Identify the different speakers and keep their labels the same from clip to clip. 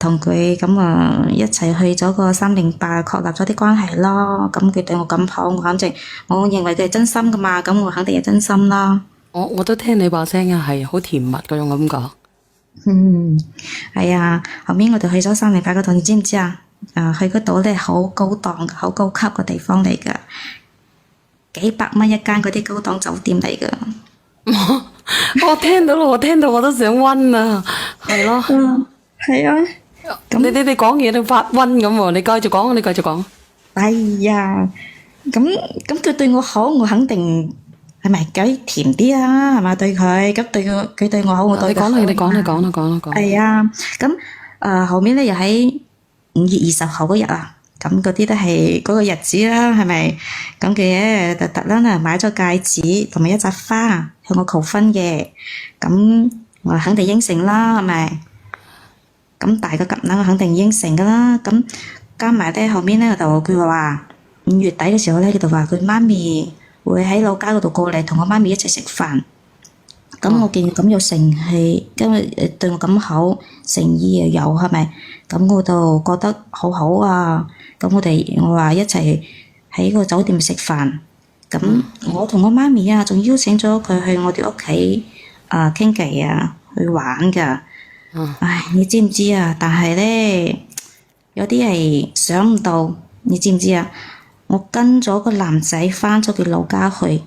Speaker 1: 同佢咁啊一齊去咗個308，確立咗啲關係咯。咁佢對我咁好，我認為佢係真心噶嘛，咁我肯定係真心啦。
Speaker 2: 我都聽你把聲啊，係好甜蜜嗰種感覺。
Speaker 1: 係啊，後面我哋去咗308嗰度，你知唔知啊？去嗰度咧好高檔、好高級嘅地方嚟噶，幾百蚊一間嗰啲高檔酒店嚟噶。
Speaker 2: 我聽到我都想溫啊，係咯。
Speaker 1: 係啊。
Speaker 2: 你講嘢都發瘟咁喎，你繼續講。
Speaker 1: 哎呀，咁佢對我好，我肯定係咪梗甜啲啊？係嘛對佢，咁佢對我好，我對佢好。
Speaker 2: 你講。
Speaker 1: 係啊，咁後面咧又喺5月20號嗰日啊，咁嗰啲都係嗰個日子啦，係咪？咁佢咧特登啊買咗戒指同埋一扎花向我求婚嘅，咁我肯定應承啦，係咪？咁大個夾硬我肯定應承噶啦，咁加埋咧後面咧佢話5月底嘅時候咧，佢就話佢媽咪會喺老家嗰度過嚟同我媽咪一齊食飯。咁我見佢咁有誠氣，因為對我咁好，誠意又有係咪？咁我就覺得好好啊。咁我話一齊喺個酒店食飯。咁我同我媽咪啊，仲邀請咗佢去我哋屋企傾偈啊，去玩噶。唉，你知唔知啊？但係咧，有啲係想唔到，你知唔知啊？我跟咗個男仔返咗佢老家去，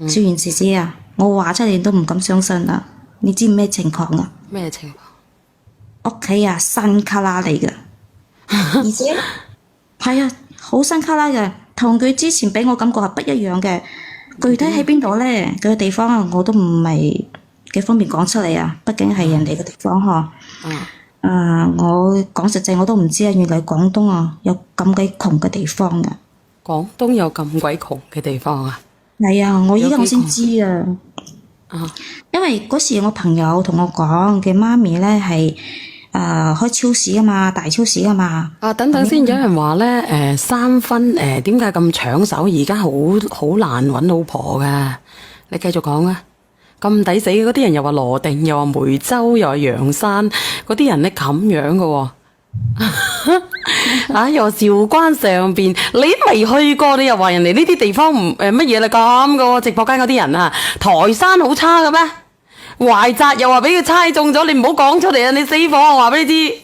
Speaker 1: 小袁姐姐啊，我話出嚟你都唔敢相信啦！你知咩情況啊？
Speaker 2: 咩情況？
Speaker 1: 屋企啊，新卡拉嚟嘅，而且係啊，好新卡拉嘅，同佢之前俾我感覺係不一樣嘅。具體喺邊度咧？佢嘅地方啊，我都唔係幾方便講出嚟啊，畢竟係人哋嘅地方嗬。我講實際我都唔知啊，原來廣東啊有咁鬼窮嘅地方啊！
Speaker 2: 廣東有咁鬼窮嘅地方啊？
Speaker 1: 係啊，我先知啊。因為嗰時我朋友同我講，佢媽咪咧係開超市啊嘛，大超市啊嘛。
Speaker 2: 等等先，有人話咧三分點解咁搶手？而家好難揾老婆噶。你繼續講啊！咁抵死嘅嗰啲人又話羅定，又話梅州，又話陽山，嗰啲人咧咁樣嘅喎。又話韶關上邊，你都未去過，你又話人哋呢啲地方唔乜嘢啦咁嘅喎。直播間嗰啲人啊，台山好差嘅咩？懷澤又話俾佢猜中咗，你唔好講出嚟啊！你死火，我話俾你知。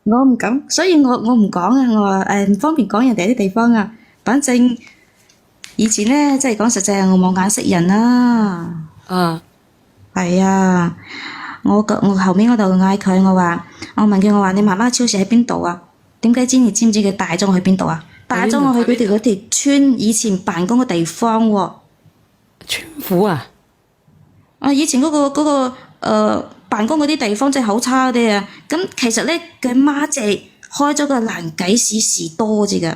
Speaker 1: 我唔敢，所以我唔講啊！我話唔方便講人哋啲地方啊。反正以前咧，即係講實際我冇眼識人啦。係啊，我後面嗰度嗌佢，我問佢，我話你媽媽超市喺邊度啊？點解你知唔知佢帶咗我去邊度啊？帶咗我去嗰條村以前辦公嘅地方喎。
Speaker 2: 村府啊？
Speaker 1: 以前嗰個辦公嗰啲地方真係好差啲啊！咁其實咧，佢媽就係開咗個爛鬼士多啫㗎。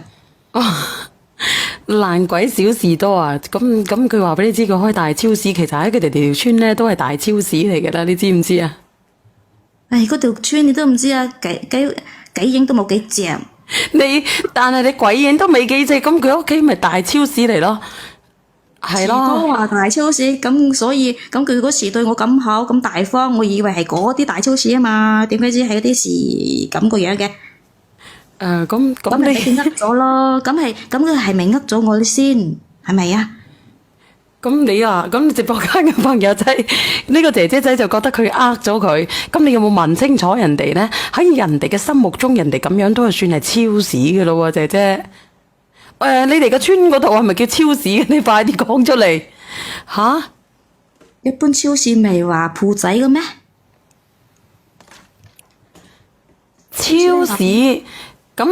Speaker 2: 爛鬼小士多啊！咁佢話俾你知佢開大超市，其實喺佢哋條村咧都係大超市嚟㗎啦，你知唔知啊？
Speaker 1: 嗰條村你都唔知啊，幾影都冇幾隻。
Speaker 2: 但係你鬼影都未幾隻，咁佢屋企咪大超市嚟咯？係咯。
Speaker 1: 士多話大超市，咁所以咁佢嗰時對我咁好咁大方，我以為係嗰啲大超市啊嘛，點解知係嗰啲事咁個樣嘅？咁你呃咗咯？咁佢係咪呃咗我先？係咪啊？
Speaker 2: 咁你直播間嘅朋友仔呢個姐姐仔就覺得佢呃咗佢，咁你有冇問清楚人哋呢？喺人哋嘅心目中，人哋咁樣都係算係超市嘅咯喎，姐姐。你哋個村嗰度係咪叫超市？你快啲講出嚟吓！
Speaker 1: 一般超市咪話鋪仔嘅咩？
Speaker 2: 超市。咁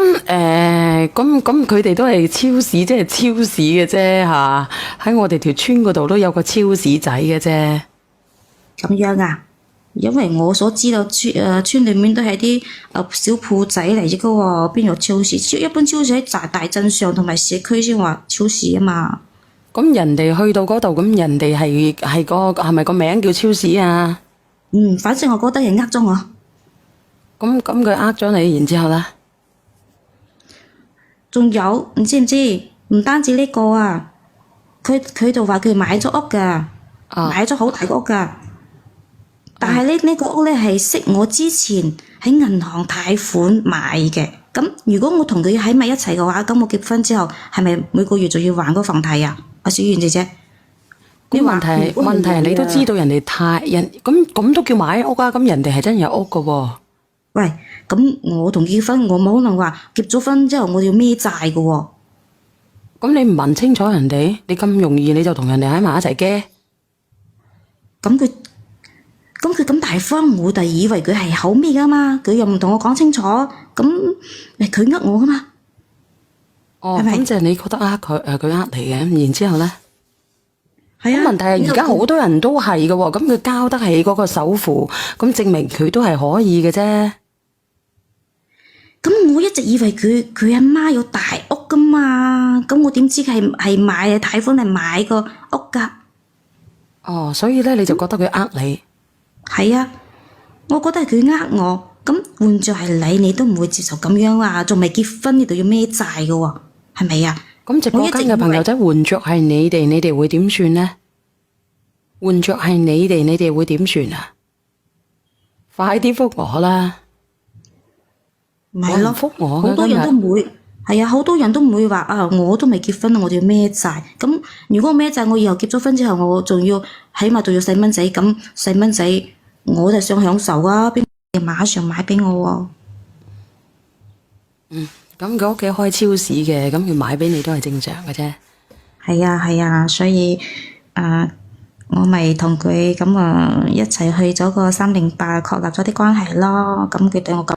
Speaker 2: 佢哋都係超市，即係超市嘅啫吓。喺我哋條村嗰度都有個超市仔嘅啫。
Speaker 1: 咁樣啊？因為我所知道村裏面都係啲小鋪仔嚟啫噶喎，邊有超市？一般超市喺大鎮上同埋社區先話超市啊嘛。
Speaker 2: 咁人哋去到嗰度，咁人哋係咪個名叫超市啊？
Speaker 1: 反正我覺得係呃咗我。
Speaker 2: 咁佢呃咗你，然之後咧？
Speaker 1: 仲有，你知唔知？唔單止呢個啊，佢就話佢買咗屋噶，買咗好大個屋噶。但係呢個屋咧係識我之前喺銀行貸款買嘅。咁如果我同佢喺埋一齊嘅話，咁我結婚之後係咪每個月就要還嗰房貸啊？阿小圓姐姐，
Speaker 2: 咁問題係你都知道人哋咁都叫買屋啊？咁人哋係真係有屋噶喎。
Speaker 1: 喂，咁我同結婚，我冇可能話結咗婚之後我要孭債噶喎。
Speaker 2: 咁你唔問清楚人哋，你咁容易你就同人哋喺埋一齊嘅？
Speaker 1: 咁佢咁大方，我就以為佢係口咩噶嘛，佢又唔同我講清楚，咁佢呃我噶嘛？
Speaker 2: 哦，
Speaker 1: 係咪
Speaker 2: 咁即係你覺得佢呃你嘅，然之後咧？
Speaker 1: 係啊。
Speaker 2: 咁問題係而家好多人都係嘅喎，咁佢交得起嗰個首付，咁證明佢都係可以嘅啫。
Speaker 1: 咁我一直以為佢阿媽有大屋噶嘛，咁我點知佢係買貸款嚟買個屋噶？
Speaker 2: 哦，所以咧你就覺得佢呃你？
Speaker 1: 係啊，我覺得係佢呃我。咁換作係你都唔會接受咁樣啊，仲未結婚呢度要孭債嘅喎，係咪啊？
Speaker 2: 咁直播間嘅朋友仔換着係你哋會點算呢？換着係你哋會點算啊？快啲覆我啦！
Speaker 1: 唔係咯，
Speaker 2: 覆我
Speaker 1: 好多人都唔會，係啊，好多人都唔會話啊，我都未結婚，我就要孭債。咁如果我孭債，我以後結咗婚之後，我仲要起碼仲要細蚊仔，咁細蚊仔我就想享受啊，邊個馬上買俾我喎？
Speaker 2: 咁佢屋企開超市嘅，咁佢買俾你都係正常嘅啫。
Speaker 1: 係啊，所以我咪同佢咁一齊去咗個308，確立咗啲關係咯。咁佢對我咁。